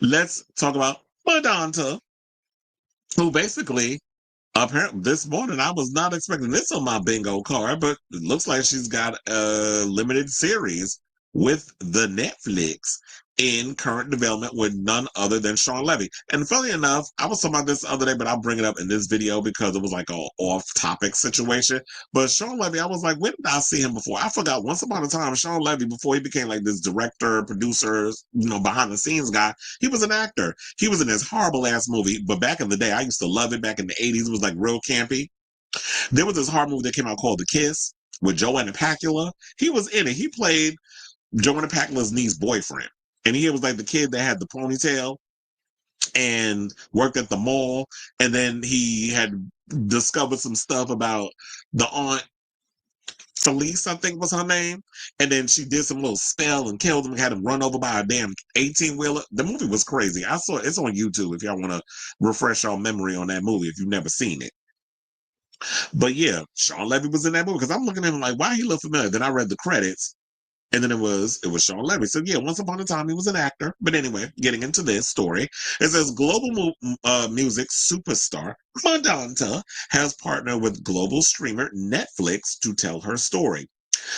Let's talk about Madonna, who basically, apparently, this morning I was not expecting this on my bingo card, but it looks like she's got a limited series with the Netflix in current development with none other than Shawn Levy. And funny enough, I was talking about this the other day, but I'll bring it up in this video because it was like a off-topic situation. But Shawn Levy, I was like, when did I see him before? I forgot. Once upon a time, Shawn Levy, before he became like this director, producer, behind the scenes guy, he was an actor. He was in this horrible ass movie, but back in the day, I used to love it. Back in the 80s, it was like real campy. There was this horror movie that came out called The Kiss with Joanna Pacula. He was in it. He played Joanna Pacula's niece's boyfriend. And he was like the kid that had the ponytail and worked at the mall. And then he had discovered some stuff about the aunt Felice, I think was her name. And then she did some little spell and killed him, had him run over by a damn 18-wheeler. The movie was crazy. I saw it. It's on YouTube if y'all want to refresh your memory on that movie if you've never seen it. But yeah, Shawn Levy was in that movie because I'm looking at him like, why he look familiar? Then I read the credits, and then it was Shawn Levy. So yeah, once upon a time he was an actor. But anyway, getting into this story, it says global music superstar Madonna has partnered with global streamer Netflix to tell her story.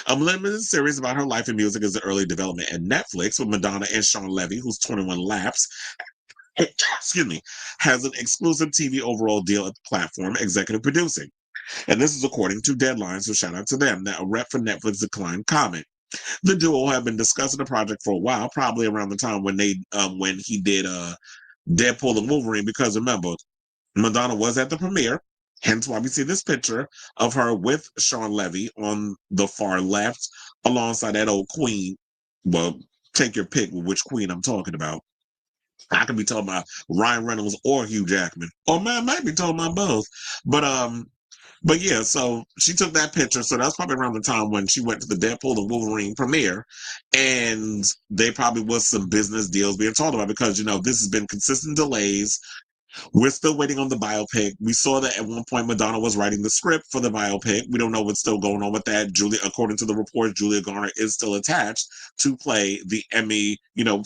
A limited series about her life in music is the early development at Netflix with Madonna and Shawn Levy, who's 21 laps, excuse me, has an exclusive TV overall deal at the platform, executive producing. And this is according to Deadline, so shout out to them. That a rep for Netflix declined comment. The duo have been discussing the project for a while, probably around the time when he did Deadpool and Wolverine, because remember, Madonna was at the premiere, hence why we see this picture of her with Shawn Levy on the far left, alongside that old queen. Well, take your pick with which queen I'm talking about. I could be talking about Ryan Reynolds or Hugh Jackman, or man, I might be talking about both. But but yeah, so she took that picture. So that's probably around the time when she went to the Deadpool and Wolverine premiere, and they probably was some business deals being talked about because this has been consistent delays. We're still waiting on the biopic. We saw that at one point Madonna was writing the script for the biopic. We don't know what's still going on with that. According to the reports, Julia Garner is still attached to play the Emmy,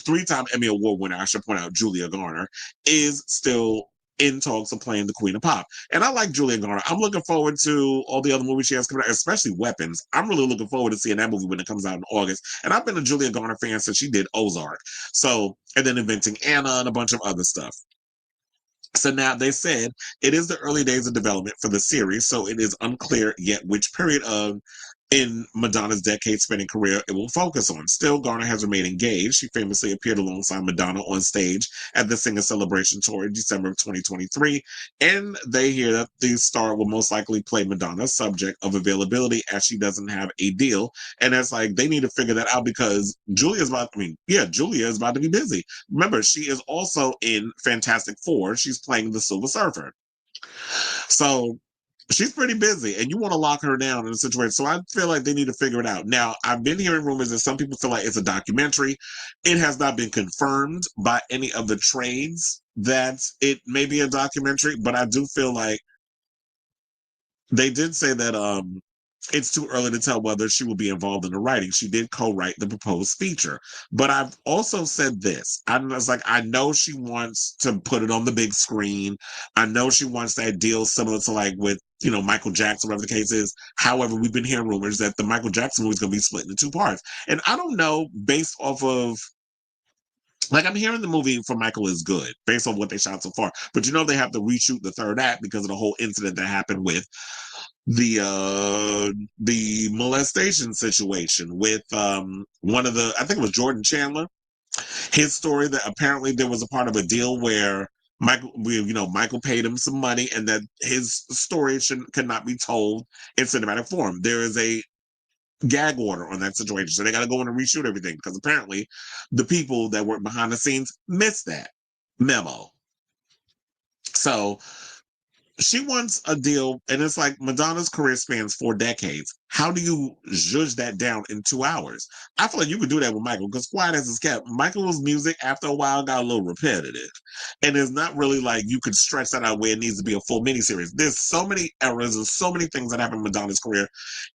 three-time Emmy Award winner. I should point out Julia Garner is still in talks of playing the Queen of Pop. And I like Julia Garner. I'm looking forward to all the other movies she has coming out, especially Weapons. I'm really looking forward to seeing that movie when it comes out in August. And I've been a Julia Garner fan since she did Ozark. So, and then Inventing Anna and a bunch of other stuff. So now they said it is the early days of development for the series, so it is unclear yet which period of in Madonna's decade-spanning career it will focus on. Still, Garner has remained engaged. She famously appeared alongside Madonna on stage at the Singer Celebration Tour in December of 2023, and they hear that the star will most likely play Madonna, subject of availability, as she doesn't have a deal. And that's like, they need to figure that out because Julia is about to be busy. Remember, she is also in Fantastic Four. She's playing the Silver Surfer. So she's pretty busy, and you want to lock her down in a situation. So I feel like they need to figure it out. Now, I've been hearing rumors that some people feel like it's a documentary. It has not been confirmed by any of the trades that it may be a documentary, but I do feel like they did say that it's too early to tell whether she will be involved in the writing. She did co-write the proposed feature. But I've also said this. I was like, I know she wants to put it on the big screen. I know she wants that deal similar to like with, Michael Jackson, whatever the case is. However, we've been hearing rumors that the Michael Jackson movie is going to be split into two parts. And I don't know, based off of like I'm hearing the movie for Michael is good based on what they shot so far. But they have to reshoot the third act because of the whole incident that happened with the molestation situation with one of the, I think it was Jordan Chandler. His story that apparently there was a part of a deal where Michael paid him some money and that his story could not be told in cinematic form. There is a gag order on that situation, so they got to go in and reshoot everything because apparently the people that work behind the scenes missed that memo. So she wants a deal, and it's like Madonna's career spans 4 decades. How do you judge that down in 2 hours? I feel like you could do that with Michael, because quiet as it's kept, Michael's music after a while got a little repetitive. And it's not really like you could stretch that out where it needs to be a full miniseries. There's so many eras and so many things that happen in Madonna's career.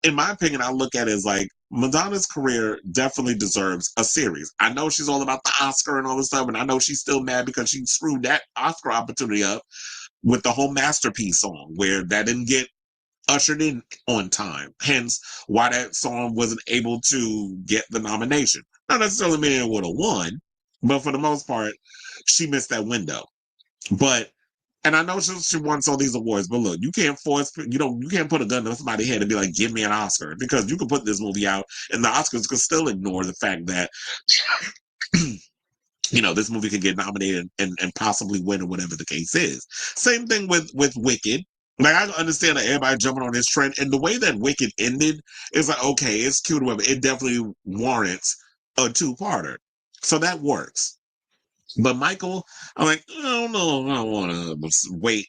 In my opinion, I look at it as like Madonna's career definitely deserves a series. I know she's all about the Oscar and all this stuff, and I know she's still mad because she screwed that Oscar opportunity up with the whole Masterpiece song, where that didn't get ushered in on time. Hence, why that song wasn't able to get the nomination. Not necessarily meaning it would have won, but for the most part, she missed that window. But and I know she won all these awards, but look, you can't force you can't put a gun to somebody's head and be like, give me an Oscar, because you could put this movie out and the Oscars could still ignore the fact that this movie could get nominated and possibly win or whatever the case is. Same thing with Wicked. Like, I understand that everybody jumping on this trend, and the way that Wicked ended is like, okay, it's cute, whatever. It definitely warrants a two-parter, so that works. But Michael, I'm like, I don't know if I want to wait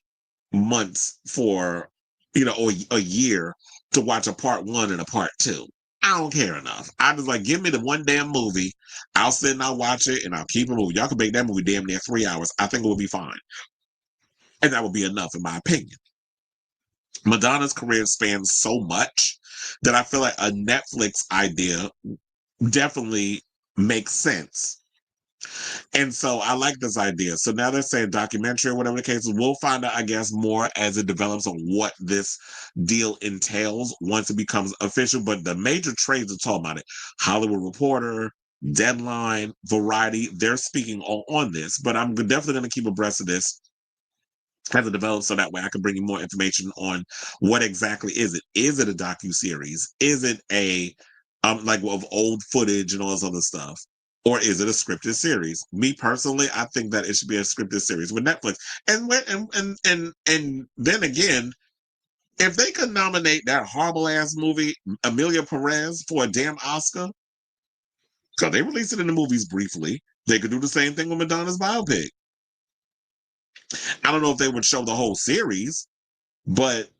months for, or a year to watch a part one and a part two. I don't care enough. I just like, give me the one damn movie. I'll sit and I'll watch it and I'll keep it moving. Y'all can make that movie damn near 3 hours. I think it will be fine. And that would be enough, in my opinion. Madonna's career spans so much that I feel like a Netflix idea definitely makes sense. And so I like this idea. So now they're saying documentary or whatever the case is. We'll find out, I guess, more as it develops on what this deal entails once it becomes official. But the major trades are talking about it. Hollywood Reporter, Deadline, Variety, they're speaking on this. But I'm definitely going to keep abreast of this as it develops, so that way I can bring you more information on what exactly is it. Is it a docu-series? Is it a like of old footage and all this other stuff? Or is it a scripted series? Me personally, I think that it should be a scripted series with Netflix. And then again, if they could nominate that horrible ass movie, Amelia Perez, for a damn Oscar, because they released it in the movies briefly, they could do the same thing with Madonna's biopic. I don't know if they would show the whole series, but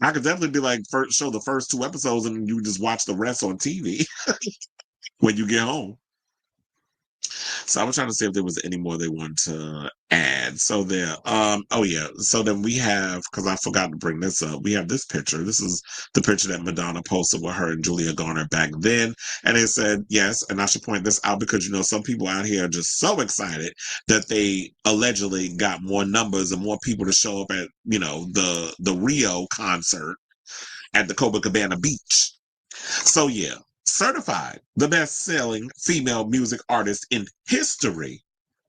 I could definitely be like, show the first 2 episodes and you just watch the rest on TV when you get home. So I was trying to see if there was any more they wanted to add. So there, oh yeah. So then we have, because I forgot to bring this up, we have this picture. This is the picture that Madonna posted with her and Julia Garner back then. And it said, yes, and I should point this out because, some people out here are just so excited that they allegedly got more numbers and more people to show up at, the Rio concert at the Copacabana Beach. So yeah, certified the best-selling female music artist in history,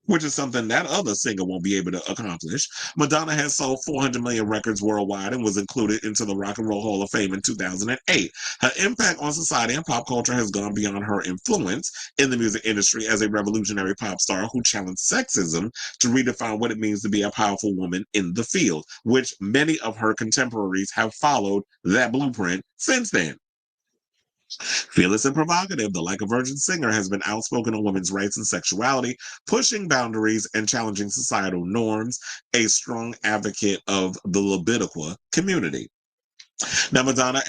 which is something that other singer won't be able to accomplish. Madonna has sold 400 million records worldwide and was included into the Rock and Roll Hall of Fame in 2008. Her impact on society and pop culture has gone beyond her influence in the music industry as a revolutionary pop star who challenged sexism to redefine what it means to be a powerful woman in the field, which many of her contemporaries have followed that blueprint since then. Fearless and provocative, the Like a Virgin singer has been outspoken on women's rights and sexuality, pushing boundaries and challenging societal norms, a strong advocate of the Libidiqua community. Now, Madonna,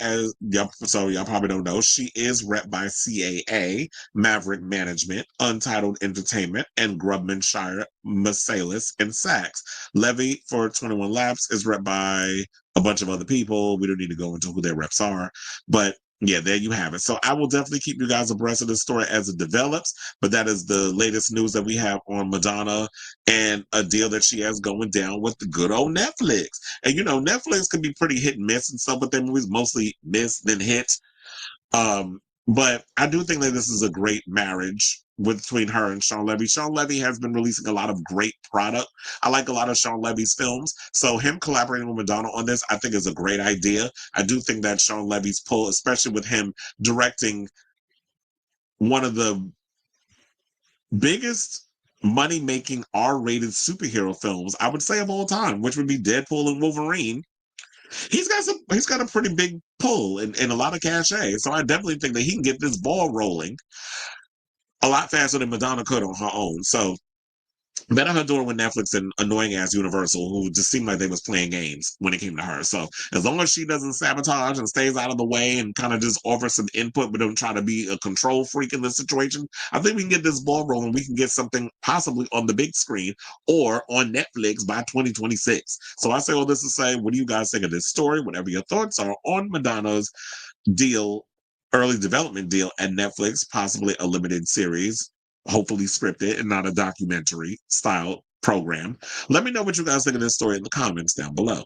y'all probably don't know, she is rep by CAA, Maverick Management, Untitled Entertainment, and Grubman Shire, Marsalis, and Saks. Levy for 21 Laps is rep by a bunch of other people. We don't need to go into who their reps are, but yeah, there you have it. So I will definitely keep you guys abreast of this story as it develops, but that is the latest news that we have on Madonna and a deal that she has going down with the good old Netflix. And Netflix can be pretty hit and miss and stuff, but their movies mostly miss than hit. But I do think that this is a great marriage between her and Shawn Levy. Shawn Levy has been releasing a lot of great product. I like a lot of Shawn Levy's films. So him collaborating with Madonna on this, I think is a great idea. I do think that Shawn Levy's pull, especially with him directing one of the biggest money-making R-rated superhero films, I would say, of all time, which would be Deadpool and Wolverine. He's got a pretty big pull and a lot of cachet. So I definitely think that he can get this ball rolling a lot faster than Madonna could on her own. So Better her doing with Netflix and annoying ass Universal, who just seemed like they was playing games when it came to her. So as long as she doesn't sabotage and stays out of the way and kind of just offers some input, but don't try to be a control freak in this situation, I think we can get this ball rolling. We can get something possibly on the big screen or on Netflix by 2026. So I say all this to say, what do you guys think of this story? Whatever your thoughts are on Madonna's deal, early development deal at Netflix, possibly a limited series, hopefully scripted and not a documentary style program. Let me know what you guys think of this story in the comments down below.